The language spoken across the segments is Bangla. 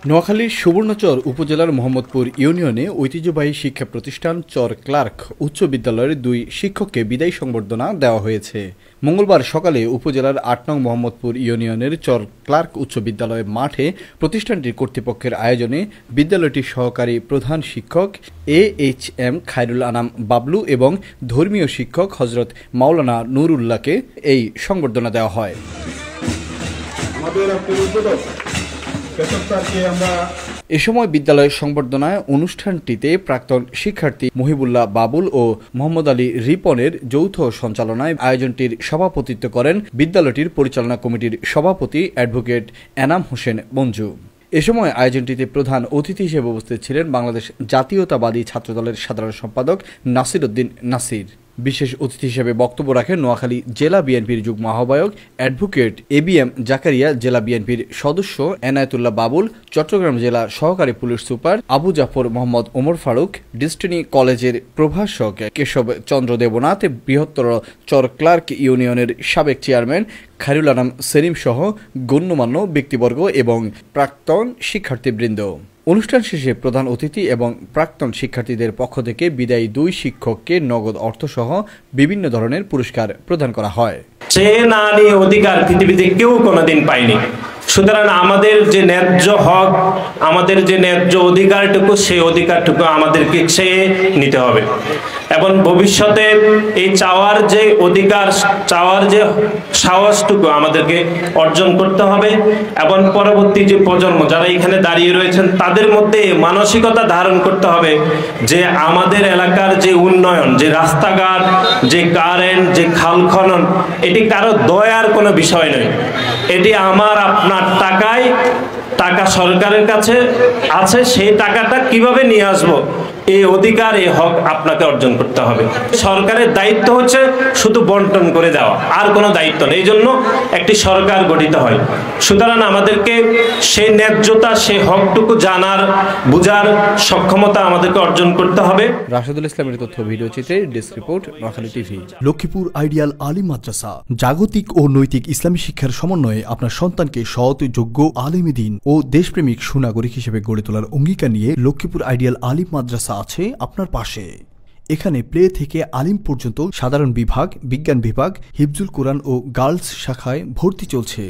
নোয়াখালীর সুবর্ণচর উপজেলার মোহাম্মদপুর ইউনিয়নে ঐতিহ্যবাহী শিক্ষা প্রতিষ্ঠান চর ক্লার্ক উচ্চ বিদ্যালয়ের 2 শিক্ষককে বিদায়ী সংবর্ধনা দেওয়া হয়েছে। মঙ্গলবার সকালে উপজেলার 8 নং মোহাম্মদপুর ইউনিয়নের চর ক্লার্ক উচ্চ বিদ্যালয় মাঠে প্রতিষ্ঠানটির কর্তৃপক্ষের আয়োজনে বিদ্যালয়টির সহকারী প্রধান শিক্ষক AHM খায়রুল আনাম বাবলু এবং ধর্মীয় শিক্ষক হযরত মাওলানা নুরুল্লাহকে এই সংবর্ধনা দেওয়া হয়। এ সময় বিদ্যালয়ের সংবর্ধনায় অনুষ্ঠানটিতে প্রাক্তন শিক্ষার্থী মহিবুল্লাহ বাবুল ও মোহাম্মদ আলী রিপনের যৌথ সঞ্চালনায় আয়োজনটির সভাপতিত্ব করেন বিদ্যালয়টির পরিচালনা কমিটির সভাপতি অ্যাডভোকেট এনাম হোসেন মঞ্জু। এ সময় আয়োজনটিতে প্রধান অতিথি হিসেবে উপস্থিত ছিলেন বাংলাদেশ জাতীয়তাবাদী ছাত্রদলের সাধারণ সম্পাদক নাসির উদ্দিন নাসির। বিশেষ অতিথি হিসেবে বক্তব্য রাখেন নোয়াখালী জেলা বিএনপির যুগ্ম আহ্বায়ক অ্যাডভোকেট ABM জাকারিয়া, জেলা বিএনপির সদস্য এনায়েতুল্লাহ বাবুল, চট্টগ্রাম জেলা সহকারী police super Abu Jafar Mohammad Omar Faruk, Destiny কলেজের প্রভাষক কেশব চন্দ্র দেবনাথ, বৃহত্তর চর ক্লার্ক ইউনিয়নের সাবেক চেয়ারম্যান খায়রুল আনাম সেলিম সহ গণ্যমান্য ব্যক্তিবর্গ এবং প্রাক্তন শিক্ষার্থীবৃন্দ। অনুষ্ঠান শেষে প্রধান অতিথি এবং প্রাক্তন শিক্ষার্থীদের পক্ষ থেকে বিদায়ী 2 শিক্ষককে নগদ অর্থসহ বিভিন্ন ধরনের পুরস্কার প্রদান করা হয়। সে না নিয়ে অধিকার পৃথিবীতে কেউ কোনোদিন পায়নি। সুতরাং আমাদের যে ন্যায্য হক, আমাদের যে ন্যায্য অধিকারটুকু, সেই অধিকারটুকু আমাদেরকে চেয়ে নিতে হবে এবং ভবিষ্যতে এই চাওয়ার যে অধিকার, চাওয়ার যে সাহসটুকু আমাদেরকে অর্জন করতে হবে এবং পরবর্তী যে প্রজন্ম যারা এখানে দাঁড়িয়ে রয়েছেন তাদের মধ্যে মানসিকতা ধারণ করতে হবে যে আমাদের এলাকার যে উন্নয়ন, যে রাস্তাঘাট, যে কারেন্ট, যে খাল খনন, এটি কারো দয়ার কোনো বিষয় নয়। এটি আমার আপনার টাকা সরকারের কাছে আছে, সেই টাকাটা কিভাবে নিয়ে আসবো, এই অধিকার, এই হক আপনাকে অর্জন করতে হবে। সরকারের দায়িত্ব হচ্ছে শুধু বন্টন করে দেওয়া, আর কোনো দায়িত্ব নেই। এই জন্য একটি সরকার গঠিত হয়। সুতরাং আমাদেরকে সেই ন্যায্যতা, সেই হকটুকু জানার, বুঝার সক্ষমতা আমাদেরকে অর্জন করতে হবে। রাশেদুল ইসলামের তথ্য ভিডিও চিত্রে desk report, Noakhali TV. Lakshmipur ideal Alim Madrasa জাগতিক ও নৈতিক ইসলামী শিক্ষার সমন্বয়ে আপনার সন্তানকে সৎ, যোগ্য, আলেমে দ্বীন ও দেশপ্রেমিক সুনাগরিক হিসেবে গড়ে তোলার অঙ্গীকার নিয়ে লক্ষ্মীপুর আইডিয়াল আলিম মাদ্রাসা আছে আপনার পাশে। এখানে প্লে থেকে আলিম পর্যন্ত সাধারণ বিভাগ, বিজ্ঞান বিভাগ, হিফজুল কোরআন ও গার্লস শাখায় ভর্তি চলছে।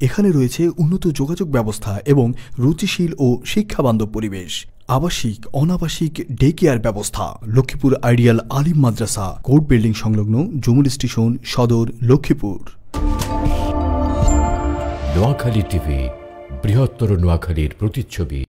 এখানে রয়েছে উন্নত যোগাযোগ ব্যবস্থা এবং রুচিশীল ও শিক্ষাবান্ধব পরিবেশ, আবাসিক অনাবাসিক ডে কেয়ার ব্যবস্থা। লক্ষ্মীপুর আইডিয়াল আলিম মাদ্রাসা, কোর্ট বিল্ডিং সংলগ্ন, যমুনা স্টেশন, সদর, লক্ষ্মীপুর। নোয়াখালী টিভি, বৃহত্তর নোয়াখালীর প্রতিচ্ছবি।